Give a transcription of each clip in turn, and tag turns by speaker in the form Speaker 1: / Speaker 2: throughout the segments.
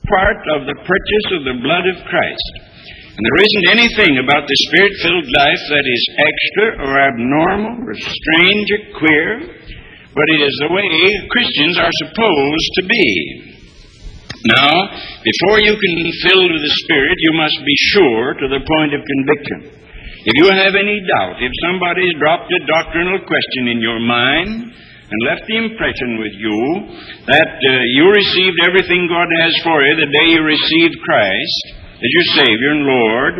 Speaker 1: part of the purchase of the blood of Christ. And there isn't anything about the Spirit-filled life that is extra or abnormal or strange or queer, but it is the way Christians are supposed to be. Now, before you can be filled with the Spirit, you must be sure to the point of conviction. If you have any doubt, if somebody's dropped a doctrinal question in your mind and left the impression with you that you received everything God has for you the day you received Christ as your Savior and Lord,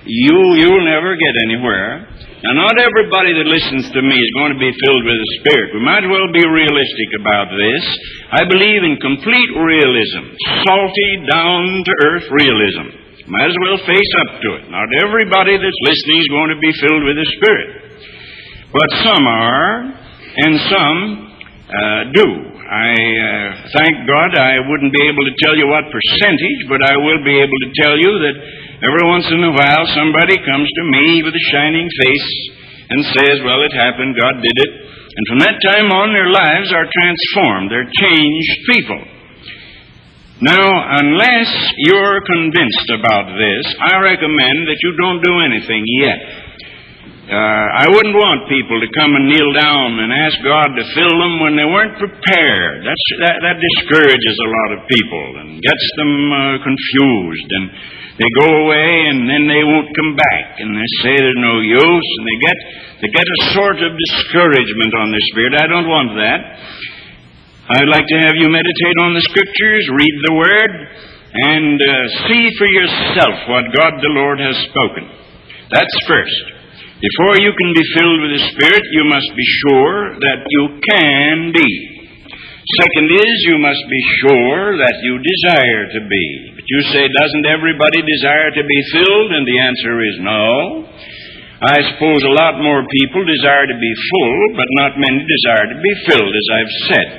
Speaker 1: you'll never get anywhere. Now, not everybody that listens to me is going to be filled with the Spirit. We might as well be realistic about this. I believe in complete realism, salty, down-to-earth realism. Might as well face up to it. Not everybody that's listening is going to be filled with the Spirit. But some are, and some do. I thank God I wouldn't be able to tell you what percentage, but I will be able to tell you that every once in a while somebody comes to me with a shining face and says, well, it happened, God did it. And from that time on, their lives are transformed. They're changed people. Now, unless you're convinced about this, I recommend that you don't do anything yet. I wouldn't want people to come and kneel down and ask God to fill them when they weren't prepared. That discourages a lot of people and gets them confused. And they go away and then they won't come back. And they say there's no use. And they get a sort of discouragement on the Spirit. I don't want that. I'd like to have you meditate on the Scriptures, read the Word, and see for yourself what God the Lord has spoken. That's first. Before you can be filled with the Spirit, you must be sure that you can be. Second is, you must be sure that you desire to be. But you say, doesn't everybody desire to be filled? And the answer is no. I suppose a lot more people desire to be full, but not many desire to be filled, as I've said.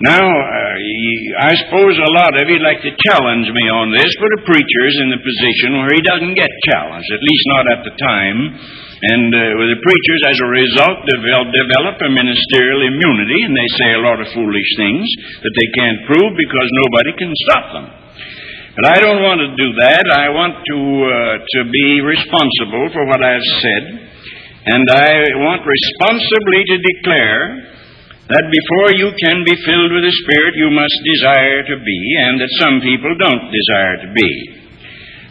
Speaker 1: Now, I suppose a lot of you like to challenge me on this, but a preacher's in the position where he doesn't get challenged, at least not at the time. And with the preachers, as a result, develop a ministerial immunity, and they say a lot of foolish things that they can't prove because nobody can stop them. But I don't want to do that. I want to be responsible for what I've said, and I want responsibly to declare that before you can be filled with the Spirit, you must desire to be, and that some people don't desire to be.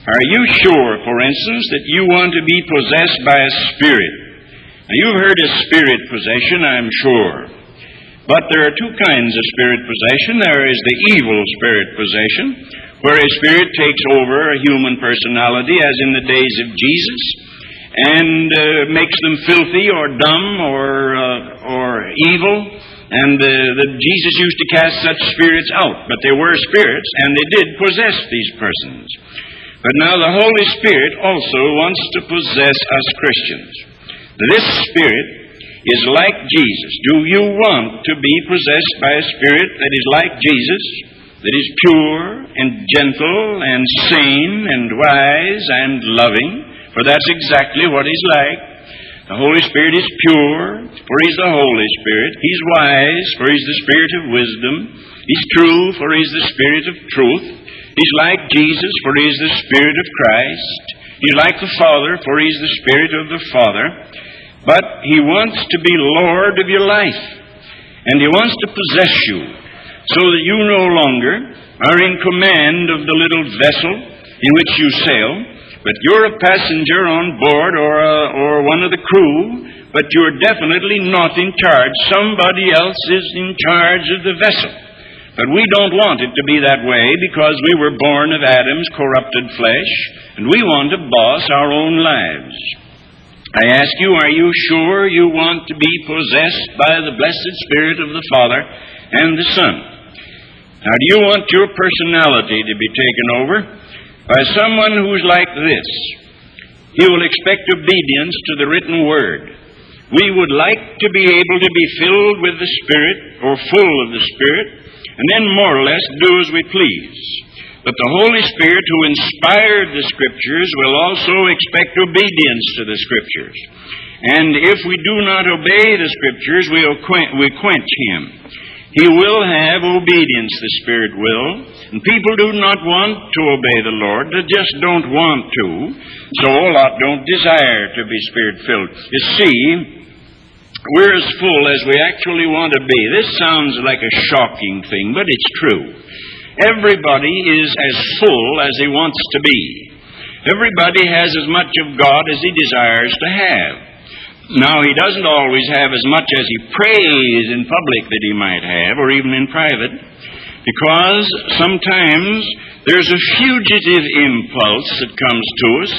Speaker 1: Are you sure, for instance, that you want to be possessed by a spirit? Now, you've heard of spirit possession, I'm sure. But there are two kinds of spirit possession. There is the evil spirit possession, where a spirit takes over a human personality, as in the days of Jesus, and makes them filthy or dumb or evil. And Jesus used to cast such spirits out. But they were spirits, and they did possess these persons. But now the Holy Spirit also wants to possess us Christians. This Spirit is like Jesus. Do you want to be possessed by a Spirit that is like Jesus, that is pure and gentle and sane and wise and loving? For that's exactly what He's like. The Holy Spirit is pure, for He's the Holy Spirit. He's wise, for He's the Spirit of wisdom. He's true, for He's the Spirit of truth. He's like Jesus, for He is the Spirit of Christ. He's like the Father, for He's the Spirit of the Father. But He wants to be Lord of your life. And He wants to possess you, so that you no longer are in command of the little vessel in which you sail, but you're a passenger on board or one of the crew, but you're definitely not in charge. Somebody else is in charge of the vessel. But we don't want it to be that way because we were born of Adam's corrupted flesh, and we want to boss our own lives. I ask you, are you sure you want to be possessed by the blessed Spirit of the Father and the Son? Now, do you want your personality to be taken over by someone who's like this? He will expect obedience to the written word. We would like to be able to be filled with the Spirit, or full of the Spirit, and then more or less do as we please. But the Holy Spirit who inspired the Scriptures will also expect obedience to the Scriptures. And if we do not obey the Scriptures, we quench Him. He will have obedience, the Spirit will. And people do not want to obey the Lord. They just don't want to. So a lot don't desire to be Spirit-filled. You see, we're as full as we actually want to be. This sounds like a shocking thing, but it's true. Everybody is as full as he wants to be. Everybody has as much of God as he desires to have. Now, he doesn't always have as much as he prays in public that he might have, or even in private, because sometimes there's a fugitive impulse that comes to us.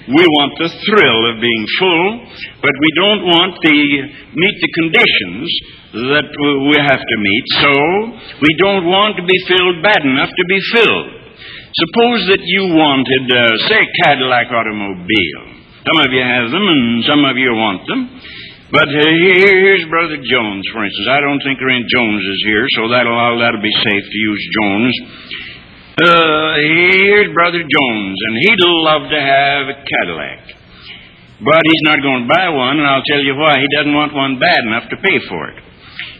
Speaker 1: We want the thrill of being full, but we don't want to meet the conditions that we have to meet, so we don't want to be filled bad enough to be filled. Suppose that you wanted, say, a Cadillac automobile. Some of you have them, and some of you want them. But here's Brother Jones, for instance. I don't think there are any Joneses here, so that'll be safe to use Jones. Here's Brother Jones, and he'd love to have a Cadillac. But he's not going to buy one, and I'll tell you why. He doesn't want one bad enough to pay for it.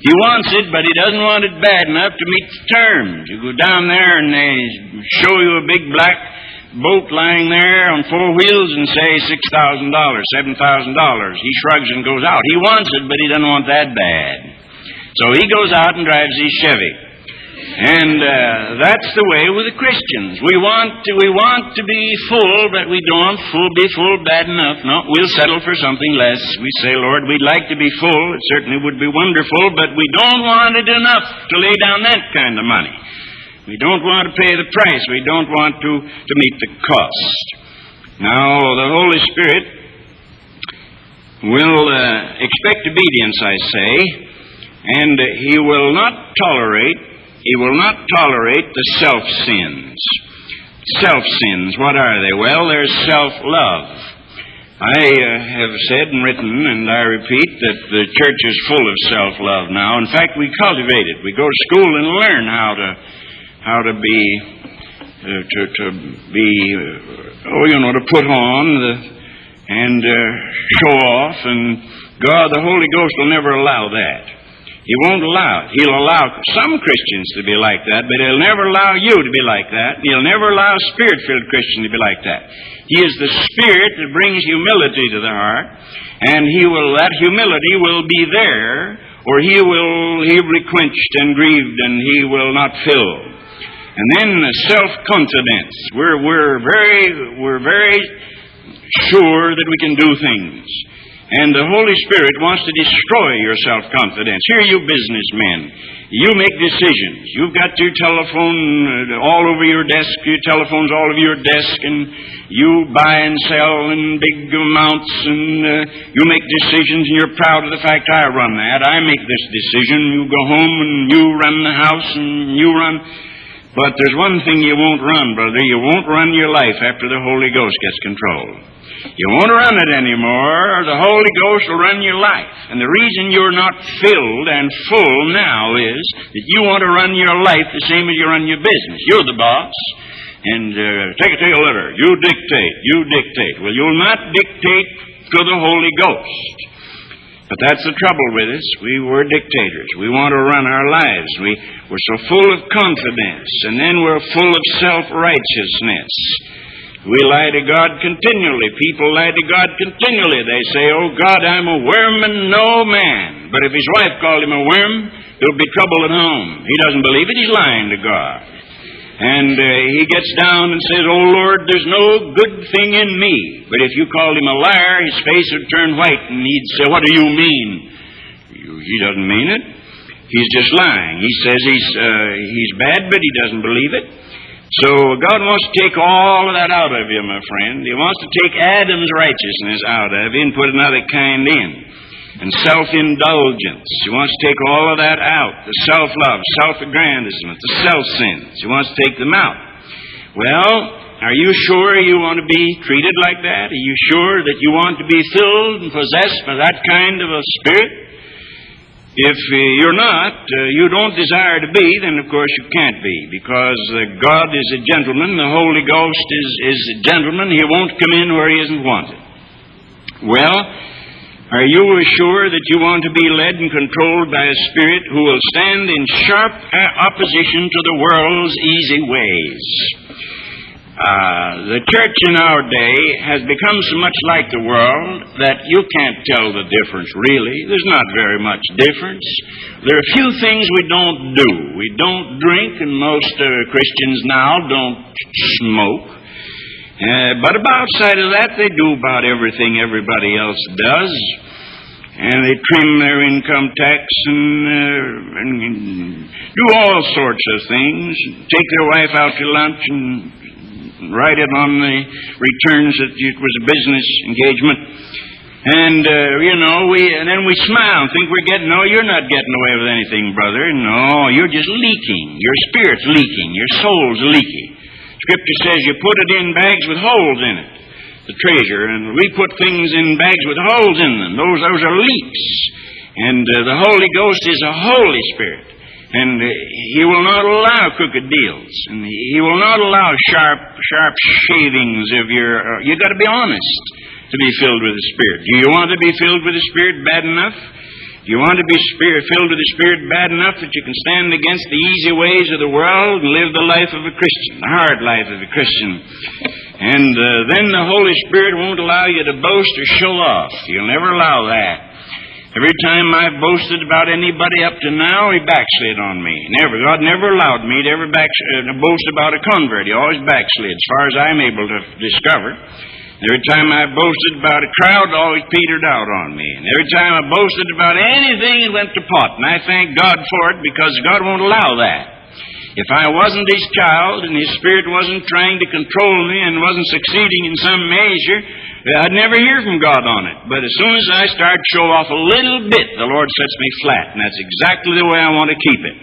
Speaker 1: He wants it, but he doesn't want it bad enough to meet the terms. You go down there, and they show you a big black boat lying there on four wheels and say $6,000, $7,000. He shrugs and goes out. He wants it, but he doesn't want that bad. So he goes out and drives his Chevy. And that's the way with the Christians. We want to be full, but we don't be full bad enough. No, we'll settle for something less. We say, Lord, we'd like to be full. It certainly would be wonderful, but we don't want it enough to lay down that kind of money. We don't want to pay the price. We don't want to meet the cost. Now, the Holy Spirit will expect obedience, I say, and He will not tolerate the self-sins. Self-sins, what are they? Well, they're self-love. I have said and written, and I repeat, that the church is full of self-love now. In fact, we cultivate it. We go to school and learn how to put on and show off, and God, the Holy Ghost, will never allow that. He won't allow it. He'll allow some Christians to be like that, but He'll never allow you to be like that. He'll never allow a Spirit-filled Christian to be like that. He is the Spirit that brings humility to the heart, and that humility will be there, or He will be quenched and grieved, and He will not fill. And then self-confidence. We're very sure that we can do things. And the Holy Spirit wants to destroy your self-confidence. Here, you businessmen, you make decisions. You've got your telephone all over your desk, your telephone's all over your desk, and you buy and sell in big amounts, and you make decisions, and you're proud of the fact, I run that. I make this decision. You go home, and you run the house, and you run. But there's one thing you won't run, brother. You won't run your life after the Holy Ghost gets control. You won't run it anymore. The Holy Ghost will run your life. And the reason you're not filled and full now is that you want to run your life the same as you run your business. You're the boss. And take a letter. You dictate. Well, you'll not dictate to the Holy Ghost. But that's the trouble with us. We're dictators. We want to run our lives. We're so full of confidence, and then we're full of self-righteousness. We lie to God continually. People lie to God continually. They say, oh God, I'm a worm and no man. But if his wife called him a worm, there'll be trouble at home. He doesn't believe it. He's lying to God. And he gets down and says, oh Lord, there's no good thing in me. But if you called him a liar, his face would turn white and he'd say, what do you mean? He doesn't mean it. He's just lying. He says he's bad, but he doesn't believe it. So God wants to take all of that out of you, my friend. He wants to take Adam's righteousness out of you and put another kind in. And self-indulgence. He wants to take all of that out. The self-love, self-aggrandizement, the self-sins. He wants to take them out. Well, are you sure you want to be treated like that? Are you sure that you want to be filled and possessed by that kind of a spirit? If you're not, you don't desire to be, then of course you can't be, because God is a gentleman, the Holy Ghost is a gentleman. He won't come in where He isn't wanted. Well, Are you sure that you want to be led and controlled by a spirit who will stand in sharp opposition to the world's easy ways? The church in our day has become so much like the world that you can't tell the difference, really. There's not very much difference. There are a few things we don't do. We don't drink, and most Christians now don't smoke. But outside of that, they do about everything everybody else does. And they trim their income tax and do all sorts of things. Take their wife out to lunch and write it on the returns that it was a business engagement. And, and then we smile and think we're getting, no, you're not getting away with anything, brother. No, you're just leaking. Your spirit's leaking. Your soul's leaky. Scripture says you put it in bags with holes in it, the treasure, and we put things in bags with holes in them. Those are leaks. And the Holy Ghost is a Holy Spirit. And He will not allow crooked deals. And He will not allow sharp shavings of your... You've got to be honest to be filled with the Spirit. Do you want to be filled with the Spirit bad enough? Do you want to be filled with the Spirit bad enough that you can stand against the easy ways of the world and live the life of a Christian, the hard life of a Christian? And then the Holy Spirit won't allow you to boast or show off. He'll never allow that. Every time I've boasted about anybody up to now, He backslid on me. God never allowed me to ever boast about a convert. He always backslid, as far as I'm able to discover. Every time I boasted about a crowd, it always petered out on me. And every time I boasted about anything, it went to pot. And I thank God for it, because God won't allow that. If I wasn't His child and His Spirit wasn't trying to control me and wasn't succeeding in some measure, I'd never hear from God on it. But as soon as I start to show off a little bit, the Lord sets me flat. And that's exactly the way I want to keep it.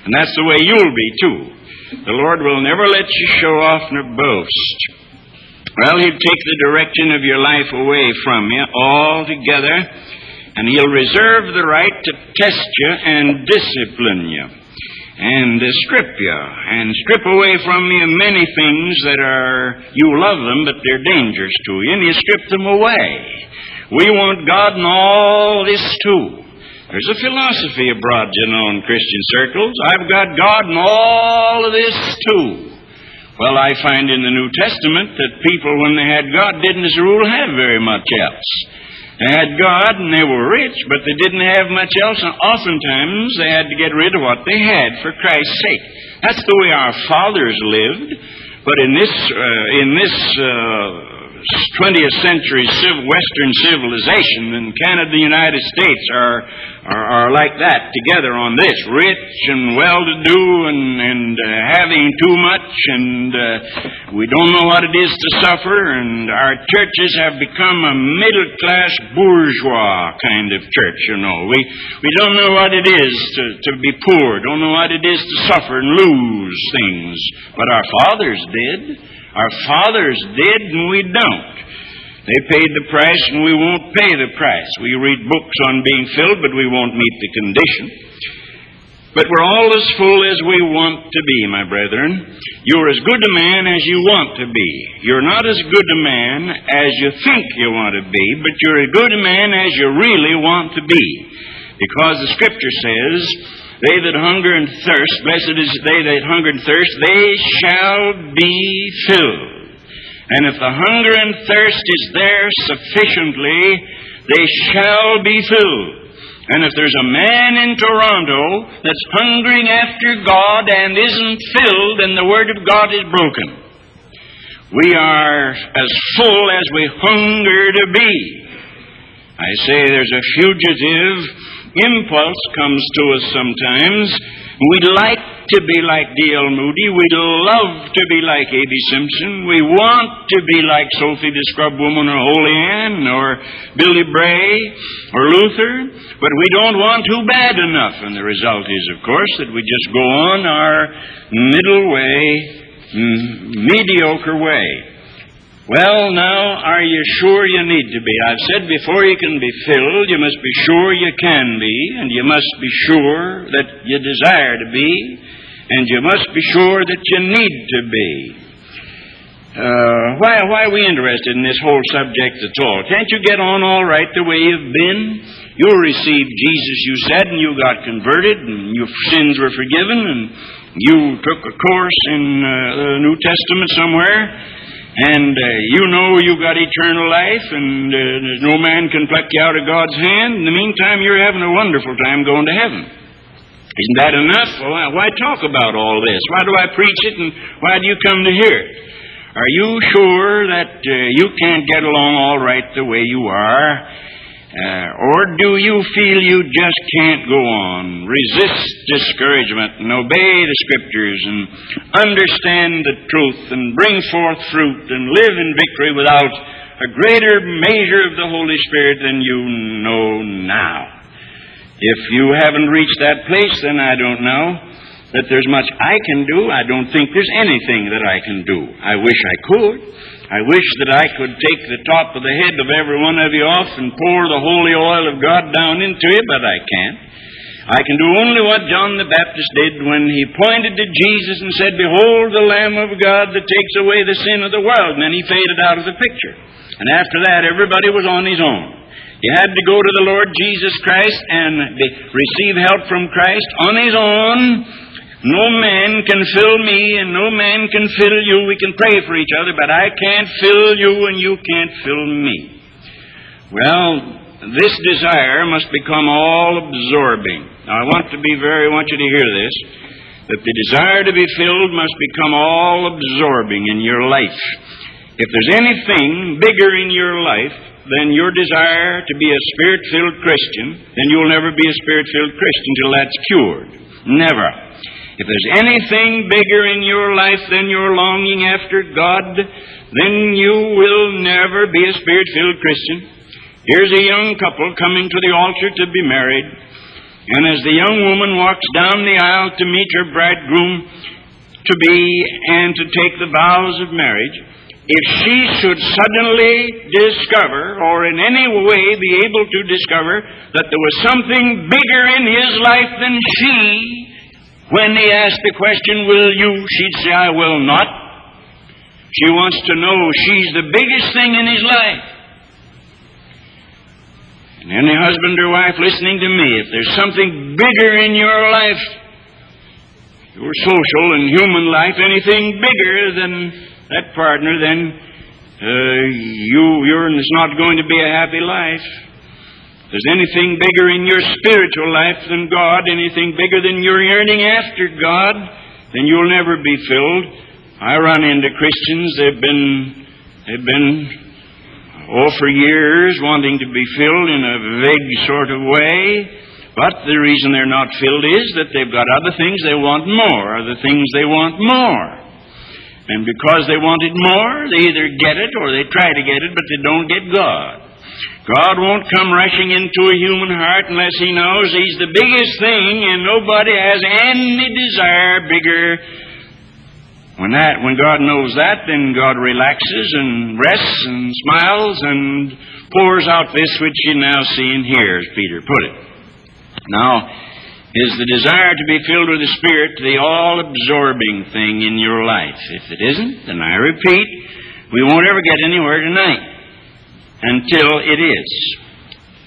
Speaker 1: And that's the way you'll be, too. The Lord will never let you show off nor boast. Well, He'll take the direction of your life away from you altogether, and He'll reserve the right to test you and discipline you and strip you and strip away from you many things that are, you love them, but they're dangerous to you, and He'll strip them away. We want God in all this, too. There's a philosophy abroad, in Christian circles. I've got God in all of this, too. Well, I find in the New Testament that people, when they had God, didn't as a rule have very much else. They had God and they were rich, but they didn't have much else, and oftentimes they had to get rid of what they had for Christ's sake. That's the way our fathers lived. But in this 20th century Western civilization, and Canada and the United States are like that together on this, rich and well-to-do and having too much, and we don't know what it is to suffer, and our churches have become a middle-class bourgeois kind of church, We don't know what it is to be poor, don't know what it is to suffer and lose things, but our fathers did. Our fathers did, and we don't. They paid the price, and we won't pay the price. We read books on being filled, but we won't meet the condition. But we're all as full as we want to be, my brethren. You're as good a man as you want to be. You're not as good a man as you think you want to be, but you're as good a man as you really want to be. Because the Scripture says, they that hunger and thirst, blessed is they that hunger and thirst, they shall be filled. And if the hunger and thirst is there sufficiently, they shall be filled. And if there's a man in Toronto that's hungering after God and isn't filled, then the Word of God is broken. We are as full as we hunger to be. I say there's a fugitive impulse comes to us sometimes. We'd like to be like D.L. Moody. We'd love to be like A.B. Simpson. We want to be like Sophie the Scrub Woman or Holy Ann or Billy Bray or Luther, but we don't want too bad enough. And the result is, of course, that we just go on our middle way, mediocre way. Well, now, are you sure you need to be? I've said before you can be filled, you must be sure you can be, and you must be sure that you desire to be, and you must be sure that you need to be. Why are we interested in this whole subject at all? Can't you get on all right the way you've been? You received Jesus, you said, and you got converted, and your sins were forgiven, and you took a course in the New Testament somewhere, and you know you got eternal life, and no man can pluck you out of God's hand. In the meantime, you're having a wonderful time going to heaven. Isn't that enough? Well, why talk about all this? Why do I preach it, and why do you come to hear it? Are you sure that you can't get along all right the way you are? Or do you feel you just can't go on? Resist discouragement and obey the Scriptures and understand the truth and bring forth fruit and live in victory without a greater measure of the Holy Spirit than you know now. If you haven't reached that place, then I don't know that there's much I can do. I don't think there's anything that I can do. I wish I could. I wish that I could take the top of the head of every one of you off and pour the holy oil of God down into you, but I can't. I can do only what John the Baptist did when he pointed to Jesus and said, "Behold the Lamb of God that takes away the sin of the world." And then he faded out of the picture. And after that, everybody was on his own. You had to go to the Lord Jesus Christ and receive help from Christ on his own. No man can fill me, and no man can fill you. We can pray for each other, but I can't fill you, and you can't fill me. Well, this desire must become all-absorbing. Now, I want you to hear this, that the desire to be filled must become all-absorbing in your life. If there's anything bigger in your life than your desire to be a Spirit-filled Christian, then you'll never be a Spirit-filled Christian till that's cured. Never. If there's anything bigger in your life than your longing after God, then you will never be a Spirit-filled Christian. Here's a young couple coming to the altar to be married, and as the young woman walks down the aisle to meet her bridegroom to-be and to take the vows of marriage, if she should suddenly discover, or in any way be able to discover, that there was something bigger in his life than she, when he asked the question, "Will you?" she'd say, "I will not." She wants to know she's the biggest thing in his life. And any husband or wife listening to me, if there's something bigger in your life, your social and human life, anything bigger than that partner, then it's not going to be a happy life. If there's anything bigger in your spiritual life than God, anything bigger than your yearning after God, then you'll never be filled. I run into Christians, they've been for years wanting to be filled in a vague sort of way, but the reason they're not filled is that they've got other things they want more, other things they want more. And because they want it more, they either get it or they try to get it, but they don't get God. God won't come rushing into a human heart unless He knows He's the biggest thing, and nobody has any desire bigger. When God knows that, then God relaxes and rests and smiles and pours out this which you now see and hear, as Peter put it. Now, is the desire to be filled with the Spirit the all-absorbing thing in your life? If it isn't, then I repeat, we won't ever get anywhere tonight until it is.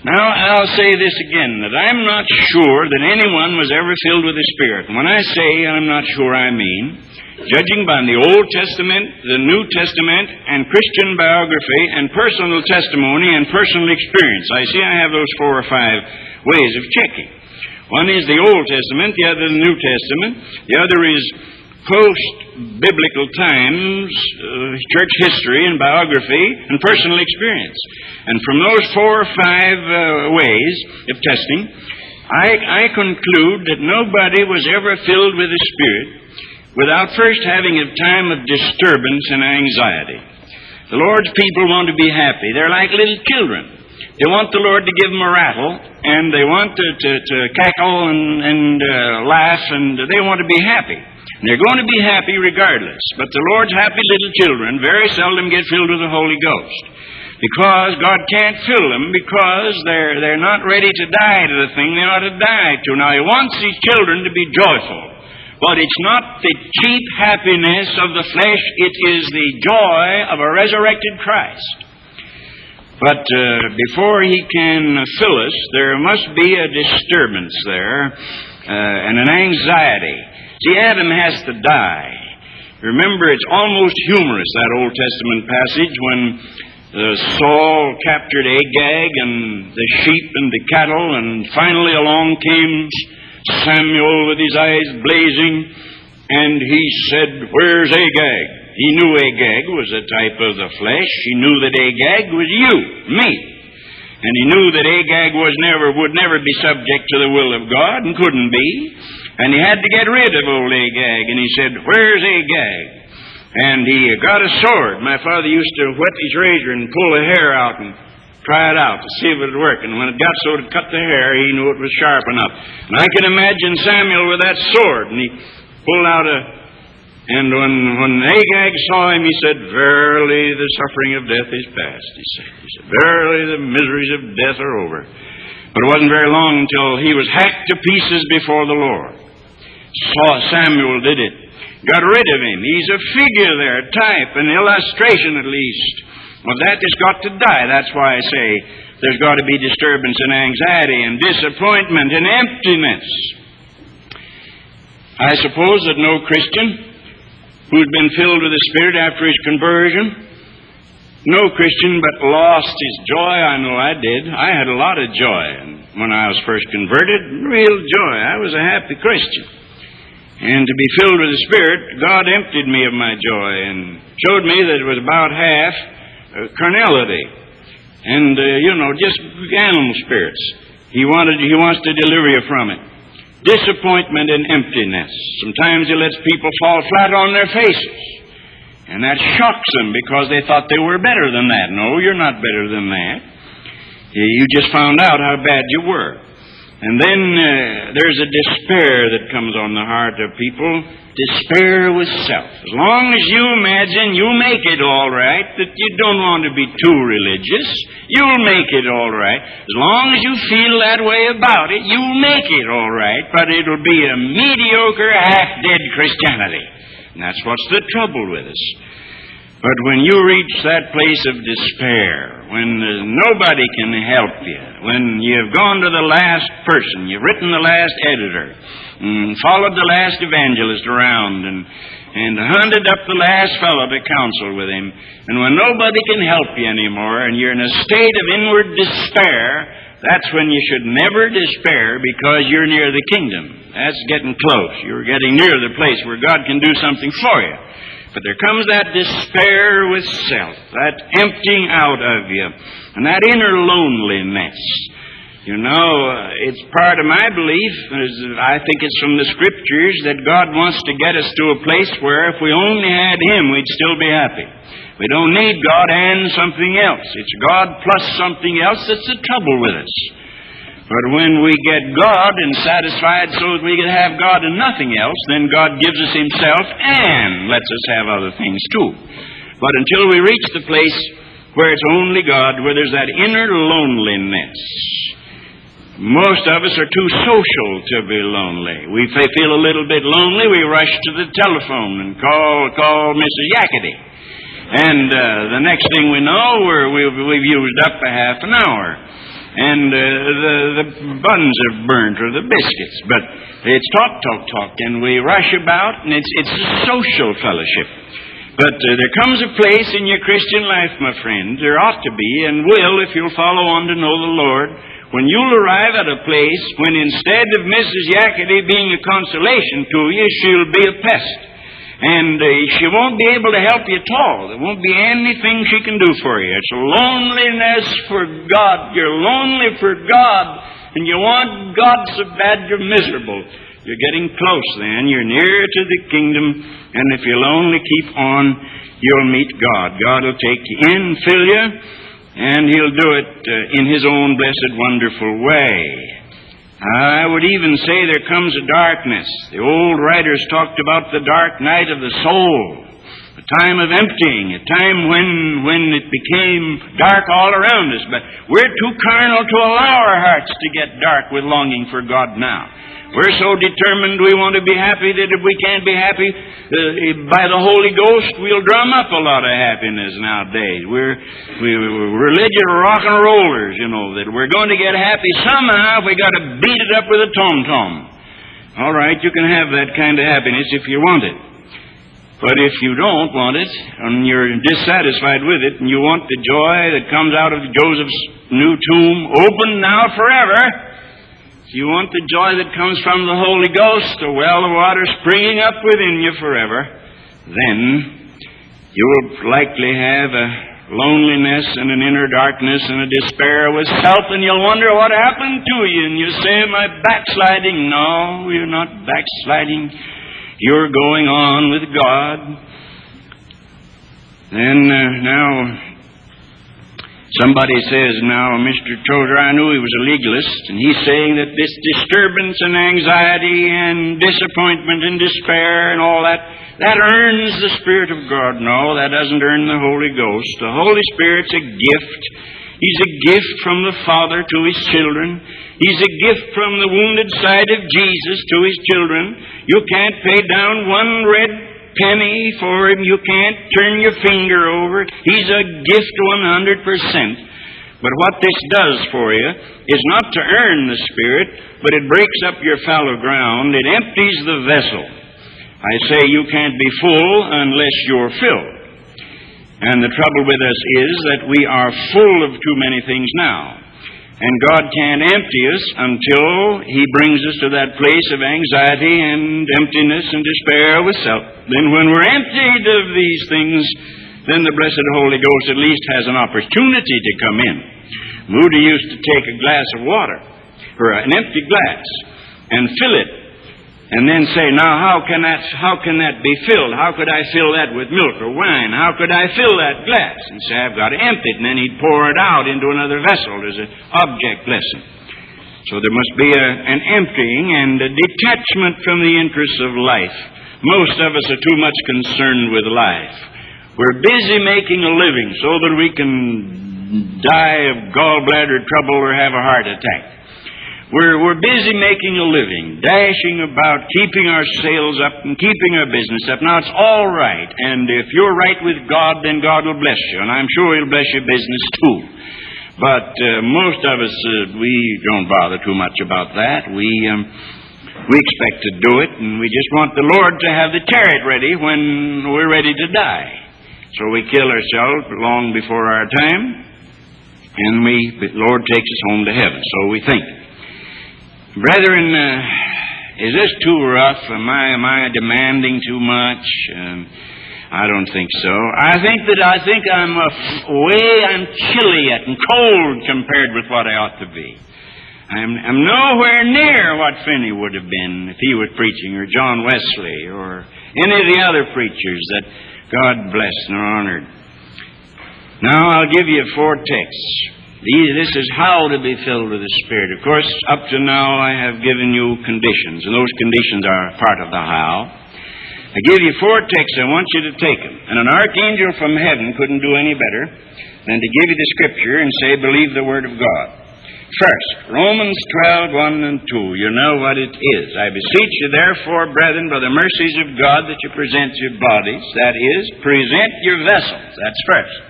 Speaker 1: Now, I'll say this again, that I'm not sure that anyone was ever filled with the Spirit. And when I say I'm not sure, I mean, judging by the Old Testament, the New Testament, and Christian biography, and personal testimony, and personal experience. I see I have those 4 or 5 ways of checking. One is the Old Testament, the other the New Testament, the other is post-biblical times, church history and biography, and personal experience. And from those 4 or 5 ways of testing, I conclude that nobody was ever filled with the Spirit without first having a time of disturbance and anxiety. The Lord's people want to be happy. They're like little children. They want the Lord to give them a rattle, and they want to cackle and laugh, and they want to be happy. And they're going to be happy regardless. But the Lord's happy little children very seldom get filled with the Holy Ghost, because God can't fill them, because they're not ready to die to the thing they ought to die to. Now, He wants these children to be joyful. But it's not the cheap happiness of the flesh, it is the joy of a resurrected Christ. But before He can fill us, there must be a disturbance there and an anxiety. See, Adam has to die. Remember, it's almost humorous, that Old Testament passage, when Saul captured Agag and the sheep and the cattle, and finally along came Samuel with his eyes blazing, and he said, "Where's Agag?" He knew Agag was a type of the flesh. He knew that Agag was you, me. And he knew that Agag would never be subject to the will of God, and couldn't be. And he had to get rid of old Agag. And he said, "Where's Agag?" And he got a sword. My father used to whet his razor and pull the hair out and try it out to see if it would work. And when it got so to cut the hair, he knew it was sharp enough. And I can imagine Samuel with that sword. And he pulled out and when Agag saw him, he said, "Verily the suffering of death is past." He said, "Verily the miseries of death are over." But it wasn't very long until he was hacked to pieces before the Lord. Samuel did it. Got rid of him. He's a figure there, a type, an illustration at least. Well, that has got to die. That's why I say there's got to be disturbance and anxiety and disappointment and emptiness. I suppose that no Christian who'd been filled with the Spirit after his conversion, no Christian but lost his joy. I know I did. I had a lot of joy when I was first converted, real joy. I was a happy Christian. And to be filled with the Spirit, God emptied me of my joy and showed me that it was about half carnality and, just animal spirits. He wants to deliver you from it. Disappointment and emptiness. Sometimes He lets people fall flat on their faces. And that shocks them because they thought they were better than that. No, you're not better than that. You just found out how bad you were. And then there's a despair that comes on the heart of people. Despair with self. As long as you imagine you make it all right, that you don't want to be too religious, you'll make it all right. As long as you feel that way about it, you'll make it all right. But it'll be a mediocre, half-dead Christianity. And that's what's the trouble with us. But when you reach that place of despair, when nobody can help you, when you've gone to the last person, you've written the last editor, followed the last evangelist around, and hunted up the last fellow to counsel with him, and when nobody can help you anymore, and you're in a state of inward despair, that's when you should never despair, because you're near the kingdom. That's getting close. You're getting near the place where God can do something for you. But there comes that despair with self, that emptying out of you, and that inner loneliness. It's part of my belief, I think it's from the Scriptures, that God wants to get us to a place where if we only had Him, we'd still be happy. We don't need God and something else. It's God plus something else that's the trouble with us. But when we get God and satisfied so that we can have God and nothing else, then God gives us Himself and lets us have other things too. But until we reach the place where it's only God, where there's that inner loneliness, most of us are too social to be lonely. We feel a little bit lonely, we rush to the telephone and call Mrs. Yakety. And the next thing we know, we've used up a half an hour. And the buns are burnt, or the biscuits. But it's talk, and we rush about, and it's a social fellowship. But there comes a place in your Christian life, my friend, there ought to be, and will, if you'll follow on to know the Lord, when you'll arrive at a place when instead of Mrs. Yakety being a consolation to you, she'll be a pest. And she won't be able to help you at all. There won't be anything she can do for you. It's loneliness for God. You're lonely for God, and you want God so bad you're miserable. You're getting close then. You're near to the kingdom, and if you'll only keep on, you'll meet God. God will take you in, fill you, and He'll do it in His own blessed, wonderful way. I would even say there comes a darkness. The old writers talked about the dark night of the soul, a time of emptying, a time when it became dark all around us. But we're too carnal to allow our hearts to get dark with longing for God now. We're so determined we want to be happy that if we can't be happy by the Holy Ghost, we'll drum up a lot of happiness nowadays. We're religious rock and rollers, that we're going to get happy somehow if we got to beat it up with a tom-tom. All right, you can have that kind of happiness if you want it. But if you don't want it, and you're dissatisfied with it, and you want the joy that comes out of Joseph's new tomb, open now forever, if you want the joy that comes from the Holy Ghost, a well of water springing up within you forever, then you will likely have a loneliness and an inner darkness and a despair with self, and you'll wonder what happened to you, and you say, am I backsliding? No, you're not backsliding. You're going on with God. Then now, somebody says, now, Mr. Tozer, I knew he was a legalist, and he's saying that this disturbance and anxiety and disappointment and despair and all that earns the Spirit of God. No, that doesn't earn the Holy Ghost. The Holy Spirit's a gift. He's a gift from the Father to His children. He's a gift from the wounded side of Jesus to His children. You can't pay down one red penny for Him. You can't turn your finger over. He's a gift 100%. But what this does for you is not to earn the Spirit, but it breaks up your fallow ground. It empties the vessel. I say you can't be full unless you're filled. And the trouble with us is that we are full of too many things now. And God can't empty us until He brings us to that place of anxiety and emptiness and despair with self. Then when we're emptied of these things, then the blessed Holy Ghost at least has an opportunity to come in. Moody used to take a glass of water, or an empty glass, and fill it, and then say, now how can that be filled? How could I fill that with milk or wine? How could I fill that glass? And say, I've got to empty it. And then he'd pour it out into another vessel. There's an object lesson. So there must be an emptying and a detachment from the interests of life. Most of us are too much concerned with life. We're busy making a living so that we can die of gallbladder trouble or have a heart attack. We're busy making a living, dashing about, keeping our sales up and keeping our business up. Now, it's all right. And if you're right with God, then God will bless you. And I'm sure He'll bless your business too. But most of us, we don't bother too much about that. We expect to do it, and we just want the Lord to have the chariot ready when we're ready to die. So we kill ourselves long before our time, and the Lord takes us home to heaven. So we think. Brethren, is this too rough? Am I demanding too much? I don't think so. I think I'm chilly yet and cold compared with what I ought to be. I'm nowhere near what Finney would have been if he was preaching, or John Wesley, or any of the other preachers that God blessed and honored. Now I'll give you 4 texts. This is how to be filled with the Spirit. Of course, up to now I have given you conditions, and those conditions are part of the how. I give you 4 texts. I want you to take them. And an archangel from heaven couldn't do any better than to give you the Scripture and say, believe the Word of God. First, Romans 12:1 and 2. You know what it is. I beseech you, therefore, brethren, by the mercies of God, that you present your bodies. That is, present your vessels. That's first.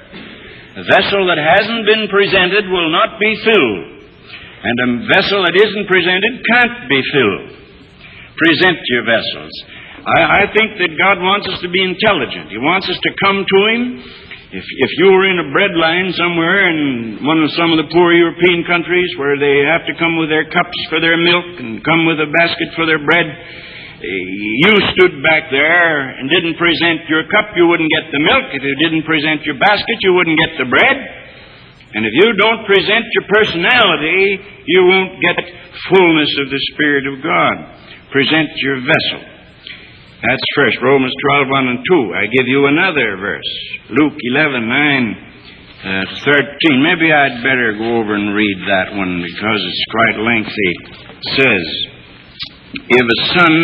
Speaker 1: A vessel that hasn't been presented will not be filled. And a vessel that isn't presented can't be filled. Present your vessels. I think that God wants us to be intelligent. He wants us to come to Him. If you were in a bread line somewhere in some of the poor European countries where they have to come with their cups for their milk and come with a basket for their bread, you stood back there and didn't present your cup, you wouldn't get the milk. If you didn't present your basket, you wouldn't get the bread. And if you don't present your personality, you won't get fullness of the Spirit of God. Present your vessel. That's first, Romans 12:1 and 2. I give you another verse, Luke 11:9-13. Maybe I'd better go over and read that one because it's quite lengthy. It says, if a son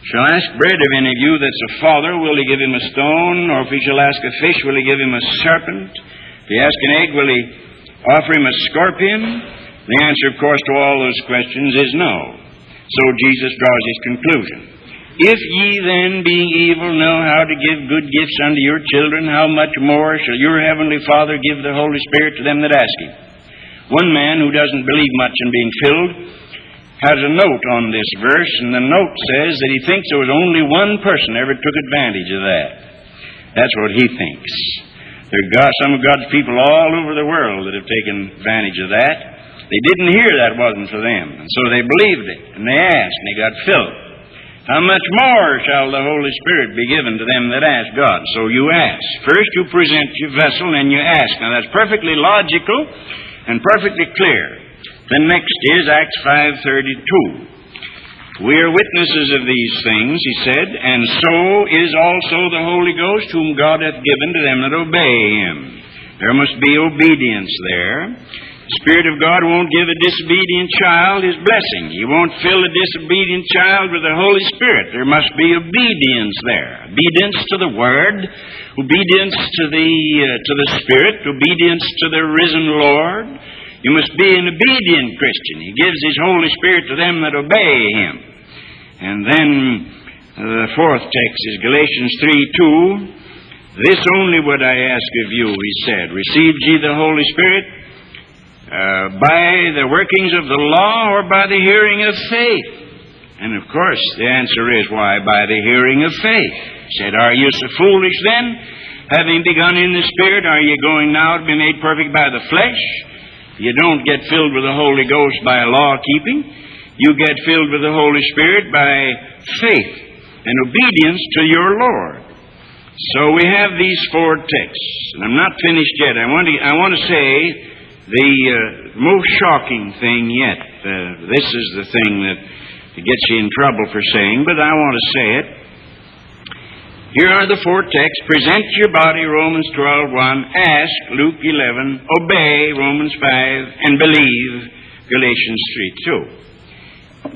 Speaker 1: shall ask bread of any of you that's a father, will he give him a stone? Or if he shall ask a fish, will he give him a serpent? If he ask an egg, will he offer him a scorpion? The answer, of course, to all those questions is no. So Jesus draws his conclusion. If ye then, being evil, know how to give good gifts unto your children, how much more shall your heavenly Father give the Holy Spirit to them that ask him? One man who doesn't believe much in being filled has a note on this verse, and the note says that he thinks there was only one person ever took advantage of that. That's what he thinks. There are some of God's people all over the world that have taken advantage of that. They didn't hear that wasn't for them, and so they believed it, and they asked, and they got filled. How much more shall the Holy Spirit be given to them that ask God? So you ask. First you present your vessel, and you ask. Now that's perfectly logical and perfectly clear. Then next is Acts 5:32. We are witnesses of these things, he said, and so is also the Holy Ghost, whom God hath given to them that obey him. There must be obedience there. The Spirit of God won't give a disobedient child his blessing. He won't fill a disobedient child with the Holy Spirit. There must be obedience there. Obedience to the Word, obedience to the Spirit, obedience to the risen Lord. You must be an obedient Christian. He gives his Holy Spirit to them that obey him. And then the fourth text is Galatians 3:2. This only would I ask of you, he said. Received ye the Holy Spirit by the workings of the law or by the hearing of faith? And of course the answer is, why? By the hearing of faith. He said, are you so foolish then? Having begun in the Spirit, are you going now to be made perfect by the flesh? You don't get filled with the Holy Ghost by law-keeping. You get filled with the Holy Spirit by faith and obedience to your Lord. So we have these four texts. And I'm not finished yet. I want to say the most shocking thing yet. This is the thing that gets you in trouble for saying, but I want to say it. Here are the four texts. Present your body, Romans 12:1. Ask, Luke 11. Obey, Romans 5. And believe, Galatians 3:2.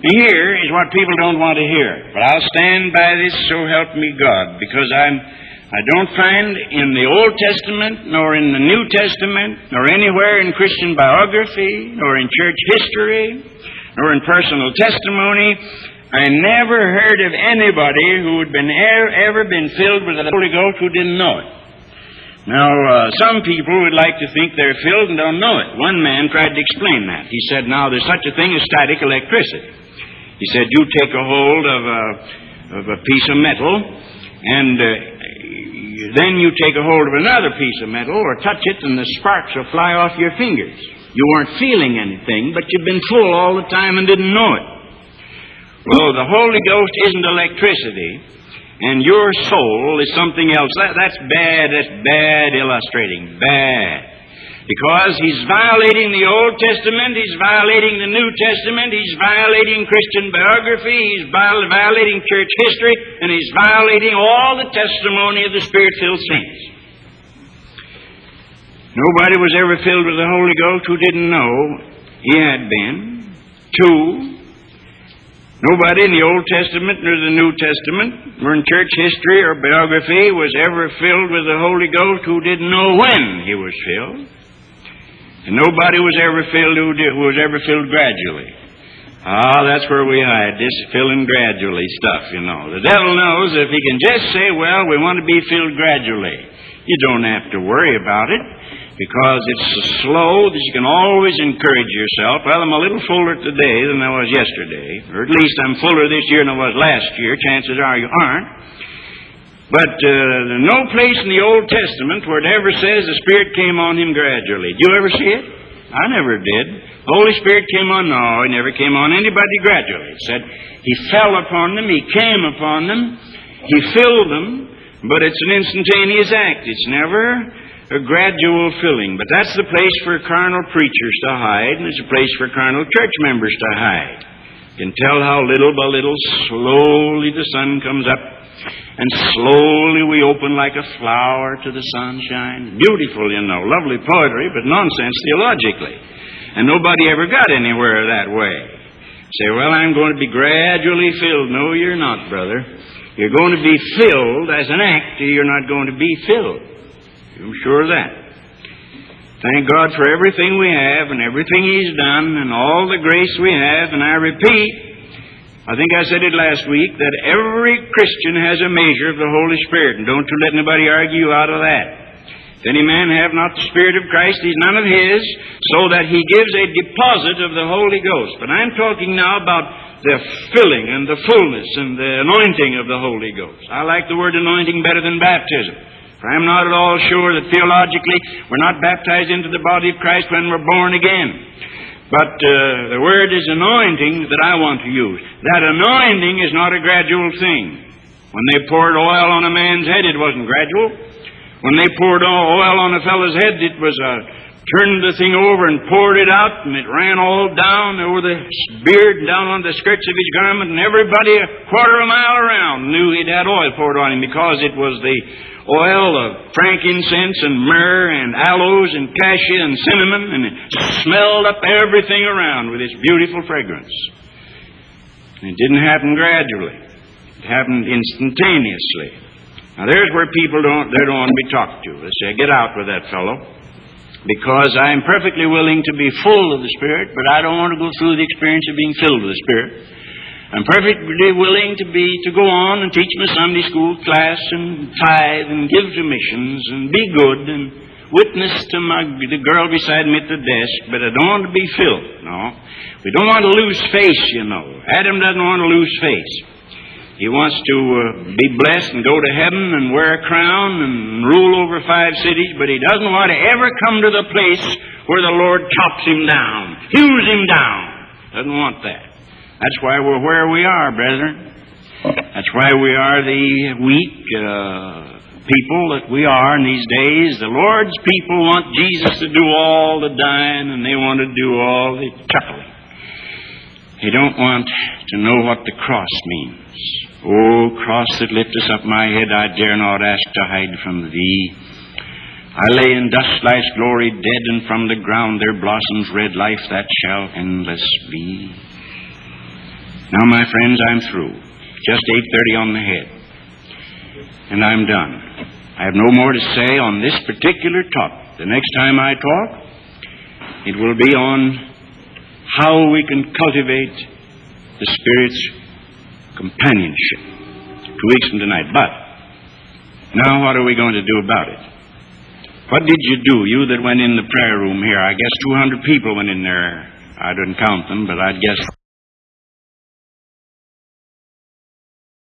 Speaker 1: Here is what people don't want to hear. But I'll stand by this, so help me God, because I don't find in the Old Testament, nor in the New Testament, nor anywhere in Christian biography, nor in church history, nor in personal testimony, I never heard of anybody who had ever been filled with the Holy Ghost who didn't know it. Now, some people would like to think they're filled and don't know it. One man tried to explain that. He said, now, there's such a thing as static electricity. He said, you take a hold of a piece of metal, and then you take a hold of another piece of metal or touch it, and the sparks will fly off your fingers. You weren't feeling anything, but you've been full all the time and didn't know it. Well, the Holy Ghost isn't electricity, and your soul is something else. That's bad illustrating. Bad. Because he's violating the Old Testament, he's violating the New Testament, he's violating Christian biography, he's violating church history, and he's violating all the testimony of the Spirit-filled saints. Nobody was ever filled with the Holy Ghost who didn't know he had been. 2, nobody in the Old Testament nor the New Testament, nor in church history or biography, was ever filled with the Holy Ghost who didn't know when he was filled. And nobody was ever filled who was ever filled gradually. That's where we hide, this filling gradually stuff, you know. The devil knows if he can just say, well, we want to be filled gradually. You don't have to worry about it, because it's so slow that you can always encourage yourself. Well, I'm a little fuller today than I was yesterday, or at least I'm fuller this year than I was last year. Chances are you aren't. But there's no place in the Old Testament where it ever says the Spirit came on him gradually. Did you ever see it? I never did. The Holy Spirit came on. No, he never came on anybody gradually. It said he fell upon them, he came upon them, he filled them, but it's an instantaneous act. It's never a gradual filling. But that's the place for carnal preachers to hide, and it's a place for carnal church members to hide. You can tell how little by little, slowly the sun comes up, and slowly we open like a flower to the sunshine. Beautiful, you know, lovely poetry, but nonsense theologically. And nobody ever got anywhere that way. Say, well, I'm going to be gradually filled. No, you're not, brother. You're going to be filled as an act. You're not going to be filled. I'm sure of that. Thank God for everything we have and everything He's done and all the grace we have. And I repeat, I think I said it last week, that every Christian has a measure of the Holy Spirit, and don't you let anybody argue out of that. If any man have not the Spirit of Christ, he's none of his, so that he gives a deposit of the Holy Ghost. But I'm talking now about the filling and the fullness and the anointing of the Holy Ghost. I like the word anointing better than baptism. For I'm not at all sure that theologically we're not baptized into the body of Christ when we're born again. But the word is anointing that I want to use. That anointing is not a gradual thing. When they poured oil on a man's head, it wasn't gradual. When they poured oil on a fellow's head, it was turned the thing over and poured it out, and it ran all down over the beard and down on the skirts of his garment, and everybody a quarter of a mile around knew he'd had oil poured on him, because it was the oil of frankincense and myrrh and aloes and cassia and cinnamon, and it smelled up everything around with its beautiful fragrance. And it didn't happen gradually. It happened instantaneously. Now there's where people don't want to be talked to. They say, get out with that fellow, because I'm perfectly willing to be full of the Spirit, but I don't want to go through the experience of being filled with the Spirit. I'm perfectly willing to go on and teach my Sunday school class and tithe and give to missions and be good and witness to the girl beside me at the desk, but I don't want to be filled. No. We don't want to lose face, you know. Adam doesn't want to lose face. He wants to be blessed and go to heaven and wear a crown and rule over 5 cities, but he doesn't want to ever come to the place where the Lord chops him down, hews him down. Doesn't want that. That's why we're where we are, brethren. That's why we are the weak people that we are in these days. The Lord's people want Jesus to do all the dying, and they want to do all the chuckling. They don't want to know what the cross means. O cross that liftest up my head, I dare not ask to hide from thee. I lay in dust life's glory dead, and from the ground there blossoms red life that shall endless be. Now, my friends, I'm through. Just 8:30 on the head. And I'm done. I have no more to say on this particular topic. The next time I talk, it will be on how we can cultivate the Spirit's companionship 2 weeks from tonight. But now what are we going to do about it? What did you do, you that went in the prayer room here? I guess 200 people went in there. I didn't count them, but I'd guess